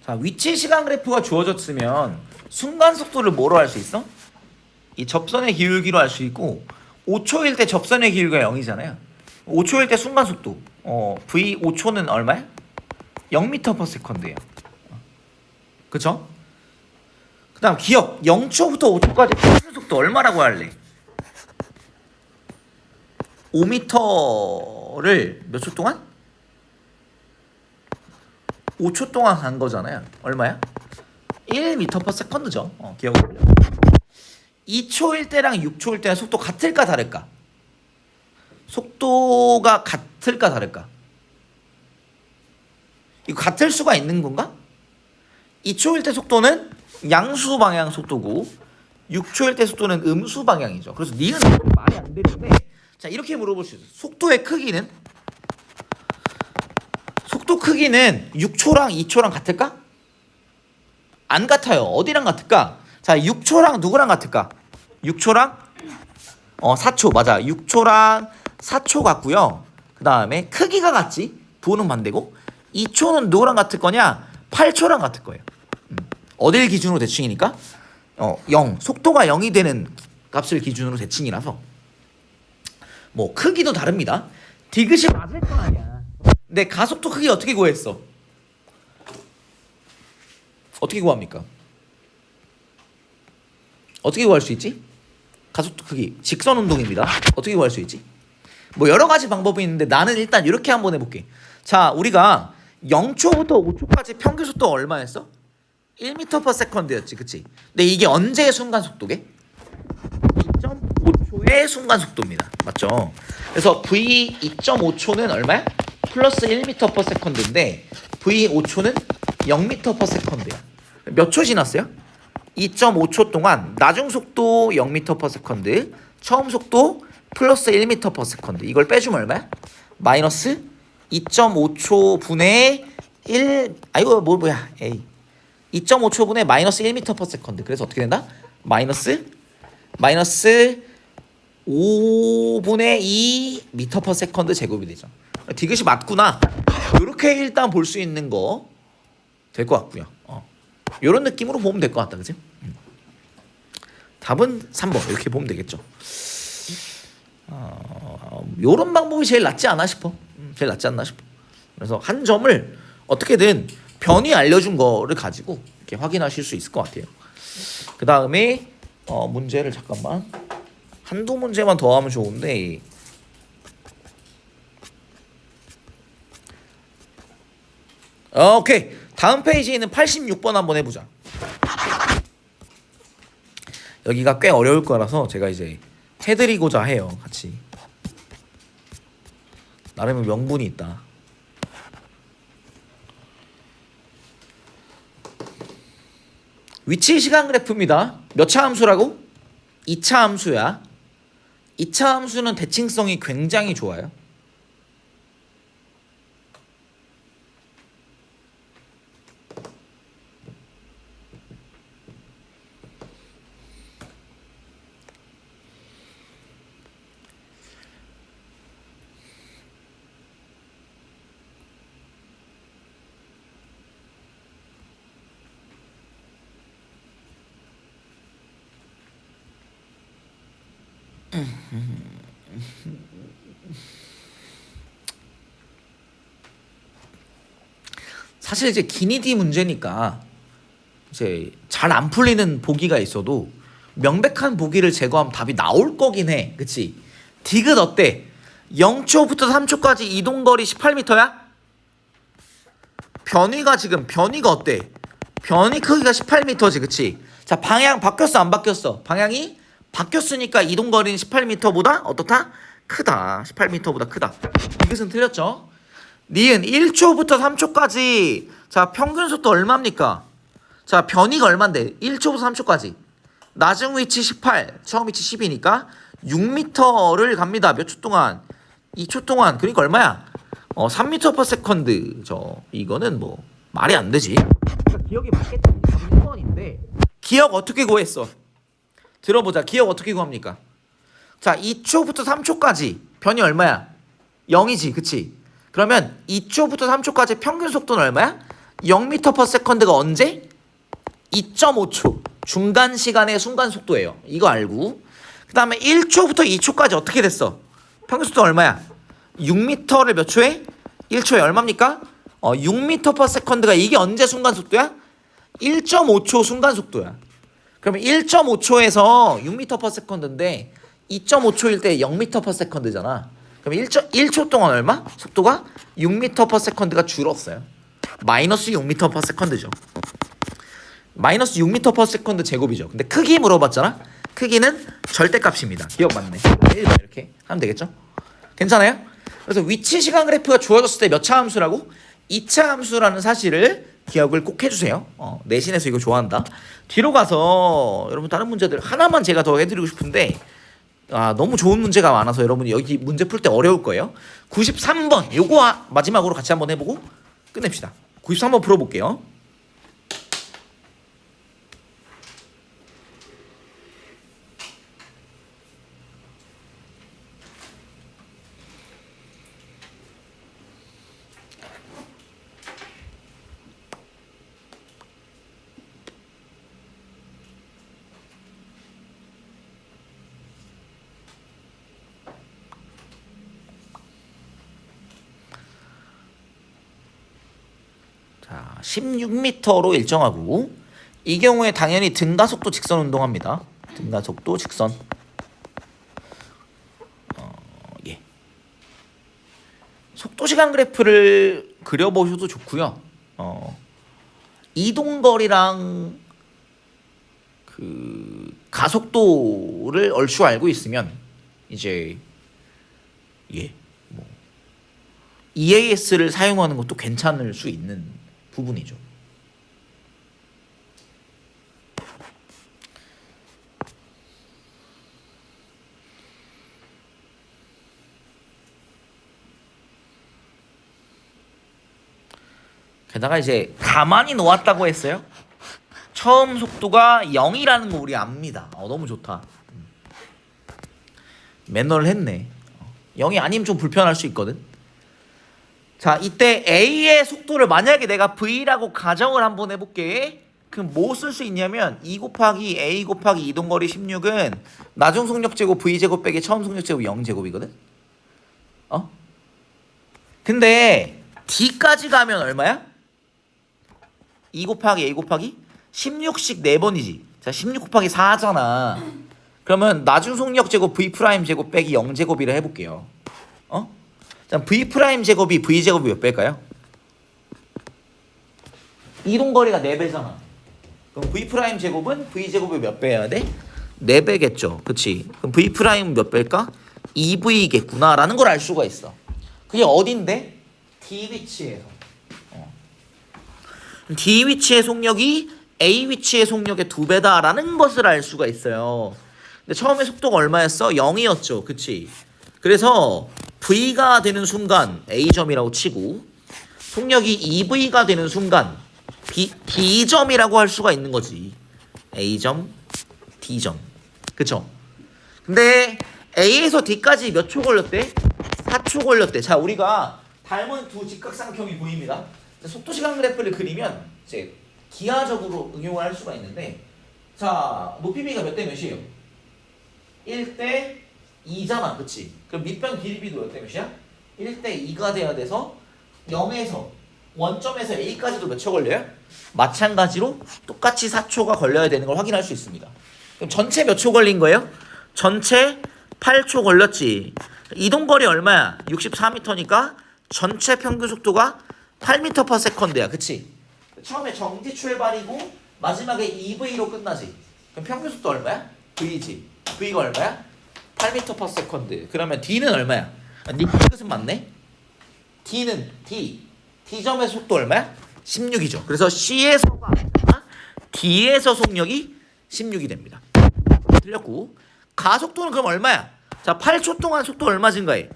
자, 위치 시간 그래프가 주어졌으면 순간 속도를 뭐로 할 수 있어? 이 접선의 기울기로 할 수 있고, 5초일 때 접선의 기울기가 0이잖아요. 5초일 때 순간 속도 V 5초는 얼마야? 0m/s예요. 그쵸? 그 다음 기억 0초부터 5초까지 플러스 속도 얼마라고 할래? 5m를 몇 초 동안? 5초 동안 간 거잖아요. 얼마야? 1m/s죠. 기억을 올려. 2초일 때랑 6초일 때랑 속도 같을까 다를까? 속도가 같을까 다를까? 이거 같을 수가 있는 건가? 2초일 때 속도는 양수 방향 속도고 6초일 때 속도는 음수 방향이죠. 그래서 니은 말이 안 되는데 자 이렇게 물어볼 수 있어요. 속도의 크기는 속도 크기는 6초랑 2초랑 같을까? 안 같아요. 어디랑 같을까? 자 6초랑 누구랑 같을까? 6초랑 4초 맞아. 6초랑 4초 같고요. 그 다음에 크기가 같지? 부호는 반대고 2초는 누구랑 같을 거냐? 8초랑 같을 거예요. 어딜 기준으로 대칭이니까 0 속도가 0이 되는 값을 기준으로 대칭이라서 뭐 크기도 다릅니다. 디귿이 맞을 거 아니야. 근데 가속도 크기 어떻게 구했어? 어떻게 구합니까? 어떻게 구할 수 있지? 가속도 크기 직선 운동입니다. 어떻게 구할 수 있지? 뭐 여러 가지 방법이 있는데 나는 일단 이렇게 한번 해볼게. 자 우리가 0초부터 5초까지 평균 속도가 얼마였어? 1m/s였지, 그치? 근데 이게 언제의 순간 속도게? 2.5초의 순간 속도입니다, 맞죠? 그래서 v 2.5초는 얼마야? 플러스 1m/s인데 v 5초는 0m/s야. 몇 초 지났어요? 2.5초 동안 나중 속도 0m/s, 처음 속도 플러스 1m/s. 이걸 빼주면 얼마야? 마이너스 2.5초 분의 1 아이고 뭐야 에이 2.5초 분의 마이너스 1m/s. 그래서 어떻게 된다? 마이너스 5분의 2m/s 제곱이 되죠. 디귿이 맞구나. 이렇게 일단 볼 수 있는 거 될 것 같고요. 이런 느낌으로 보면 될 것 같다, 그치? 답은 3번 이렇게 보면 되겠죠. 이런 방법이 제일 낫지 않아 싶어. 제일 낫지 않나 싶어. 그래서 한 점을 어떻게든 변이 알려준 거를 가지고 이렇게 확인하실 수 있을 것 같아요. 그 다음에 문제를 잠깐만 한두 문제만 더 하면 좋은데 오케이 다음 페이지에는 86번 한번 해보자. 여기가 꽤 어려울 거라서 제가 이제 해드리고자 해요. 같이 나름의 명분이 있다. 위치 시간 그래프입니다. 몇 차 함수라고? 2차 함수야. 2차 함수는 대칭성이 굉장히 좋아요. 사실 이제 기니디 문제니까 이제 잘 안 풀리는 보기가 있어도 명백한 보기를 제거하면 답이 나올 거긴 해. 그치? 디귿 어때? 0초부터 3초까지 이동거리 18m야? 변위가 어때? 변위 크기가 18m지, 그치? 자, 방향 바뀌었어, 안 바뀌었어? 방향이 바뀌었으니까 이동거리는 18m보다 어떻다? 크다. 18m보다 크다. 이것은 틀렸죠? 니은 1초부터 3초까지 자 평균 속도 얼마입니까? 자 변이가 얼만데? 1초부터 3초까지 나중 위치 18 처음 위치 10이니까 6m를 갑니다. 몇 초 동안? 2초 동안. 그러니까 얼마야? 3m/s. 이거는 뭐 말이 안 되지. 그러니까 기억이 맞겠지. 1번인데 기억 어떻게 구했어? 들어보자. 기억 어떻게 구합니까? 자 2초부터 3초까지 변이 얼마야? 0이지, 그치? 그러면 2초부터 3초까지 평균 속도는 얼마야? 0m/s가 언제? 2.5초 중간 시간의 순간 속도예요. 이거 알고. 그 다음에 1초부터 2초까지 어떻게 됐어? 평균 속도 얼마야? 6m를 몇 초에? 1초에 얼마입니까? 6m/s가 이게 언제 순간 속도야? 1.5초 순간 속도야. 그러면 1.5초에서 6m/s인데 2.5초일 때 0m/s잖아. 그럼 1초 동안 얼마? 속도가 6m/s가 줄었어요. 마이너스 6m/s죠. 마이너스 6m/s 제곱이죠. 근데 크기 물어봤잖아. 크기는 절대값입니다. 기억 맞네. 1번 이렇게 하면 되겠죠? 괜찮아요? 그래서 위치 시간 그래프가 주어졌을 때 몇 차 함수라고? 2차 함수라는 사실을 기억을 꼭 해주세요. 내신에서 이거 좋아한다. 뒤로 가서 여러분 다른 문제들 하나만 제가 더 해드리고 싶은데 너무 좋은 문제가 많아서 여러분이 여기 문제 풀 때 어려울 거예요. 93번 요거 마지막으로 같이 한번 해보고 끝냅시다. 93번 풀어볼게요. 자, 16m로 일정하고 이 경우에 당연히 등가속도 직선 운동합니다. 등가속도 직선. 예. 속도시간 그래프를 그려보셔도 좋고요. 이동거리랑 그 가속도를 얼추 알고 있으면 이제 EAS를 사용하는 것도 괜찮을 수 있는 부분이죠. 게다가 이제 가만히 놓았다고 했어요. 처음 속도가 0이라는 거 우리 압니다. 너무 좋다. 매너를 했네. 0이 아니면 좀 불편할 수 있거든. 자, 이때 A의 속도를 만약에 내가 V라고 가정을 한번 해볼게. 그럼 뭐 쓸 수 있냐면 2 곱하기 A 곱하기 이동거리 16은 나중 속력제곱 V제곱 빼기 처음 속력제곱 0제곱이거든. 근데 D까지 가면 얼마야? 2 곱하기 A 곱하기 16씩 4번이지. 자, 16 곱하기 4잖아. 그러면 나중 속력제곱 V 프라임 제곱 빼기 0제곱이라 해볼게요. 자, V 프라임 제곱이 V 제곱이 몇 배일까요? 이동거리가 4배잖아. 그럼 V 프라임 제곱은 V 제곱이 몇 배여야 돼? 4배겠죠. 그치? 그럼 V 프라임 몇 배일까? 2V겠구나라는 걸 알 수가 있어. 그게 어딘데? D 위치에서. D 위치의 속력이 A 위치의 속력의 2배다라는 것을 알 수가 있어요. 근데 처음에 속도가 얼마였어? 0이었죠. 그치? 그래서 V가 되는 순간 A점이라고 치고 속력이 2V가 되는 순간 D점이라고 할 수가 있는 거지. A점, D점. 그쵸? 근데 A에서 D까지 몇 초 걸렸대? 4초 걸렸대. 자, 우리가 닮은 두 직각삼각형이 보입니다. 속도시간 그래프를 그리면 이제 기하적으로 응용을 할 수가 있는데, 자, 높이비가 몇 대 몇이에요? 1대 2잖아. 그치? 그럼 밑변 길이비도 몇 대 몇이야? 1대 2가 돼야 돼서 0에서 원점에서 A까지도 몇 초 걸려요? 마찬가지로 똑같이 4초가 걸려야 되는 걸 확인할 수 있습니다. 그럼 전체 몇 초 걸린 거예요? 전체 8초 걸렸지. 이동거리 얼마야? 64m니까 전체 평균 속도가 8m/s야. 그치? 처음에 정지 출발이고 마지막에 EV로 끝나지. 그럼 평균 속도 얼마야? V지. V가 얼마야? 8m/s. 그러면 D는 얼마야? 니 끝은 맞네? D점의 속도 얼마야? 16이죠. 그래서 C에서가 D에서 속력이 16이 됩니다. 틀렸고, 가속도는 그럼 얼마야? 자, 8초 동안 속도 얼마 증가해?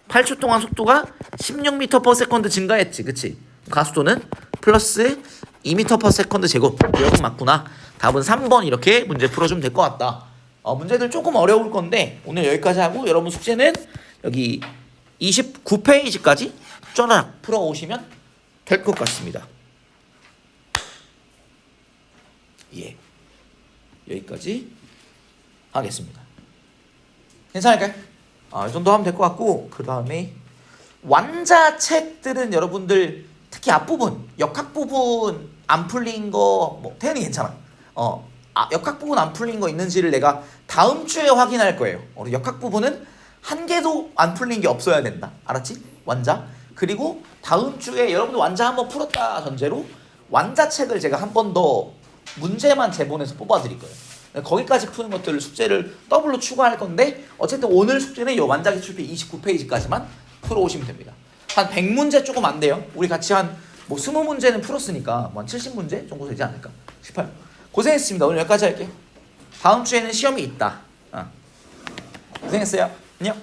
8초 동안 속도가 16m/s 증가했지. 그치? 가속도는 플러스 2m/s 제곱. 기억은 맞구나. 답은 3번 이렇게 문제 풀어주면 될 것 같다. 문제들 조금 어려울 건데 오늘 여기까지 하고 여러분 숙제는 여기 29페이지까지 쩌라락 풀어오시면 될 것 같습니다. 예, 여기까지 하겠습니다. 괜찮을까요? 이 정도 하면 될 것 같고, 그 다음에 완자책들은 여러분들 특히 앞부분, 역학 부분 안 풀린 거 뭐 태연이 괜찮아. 역학 부분 안 풀린 거 있는지를 내가 다음 주에 확인할 거예요. 우리 역학 부분은 한 개도 안 풀린 게 없어야 된다. 알았지? 완자. 그리고 다음 주에 여러분들 완자 한번 풀었다 전제로 완자책을 제가 한 번 더 문제만 제본해서 뽑아드릴 거예요. 거기까지 푸는 것들을 숙제를 더블로 추가할 건데, 어쨌든 오늘 숙제는 이 완자기출표 29페이지까지만 풀어오시면 됩니다. 한 100문제 조금 안 돼요. 우리 같이 한 뭐 20문제는 풀었으니까 뭐 한 70문제 정도 되지 않을까 싶어요. 고생했습니다. 오늘 여기까지 할게요. 다음 주에는 시험이 있다. 고생했어요. 안녕.